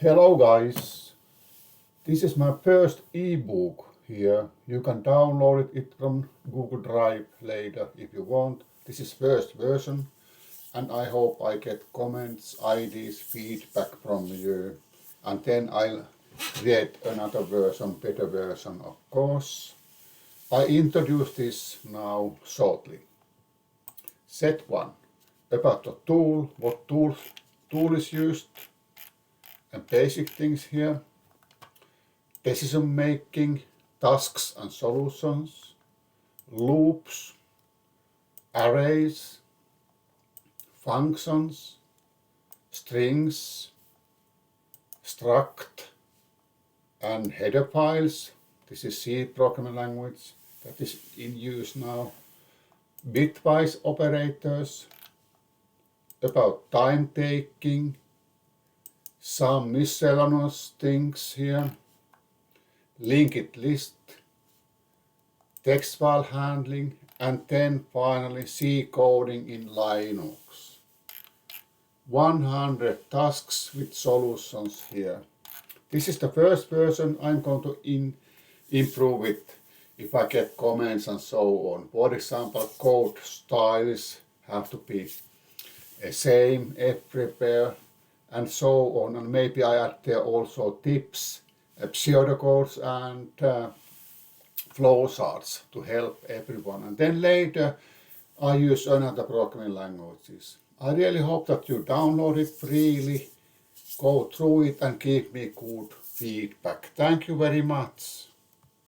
Hello guys, this is my first ebook here. You can download it from Google Drive later if you want. This is first version and I hope I get comments, ideas, feedback from you, and then I'll create another version, better version of course. I introduce this now shortly. Set 1. About the tool, what tool is used, and basic things here. Decision making, tasks and solutions, loops, arrays, functions, strings, struct and header files. This is C programming language that is in use now. Bitwise operators, about time taking, some miscellaneous things here, linked list, text file handling, and then finally C coding in Linux. 100 tasks with solutions here. This is the first version. I'm going to improve it if I get comments and so on. For example, code styles have to be same everywhere and so on. And maybe I add there also tips, pseudocodes and flowcharts to help everyone. And then later I use another programming languages. I really hope that you download it freely, go through it and give me good feedback. Thank you very much.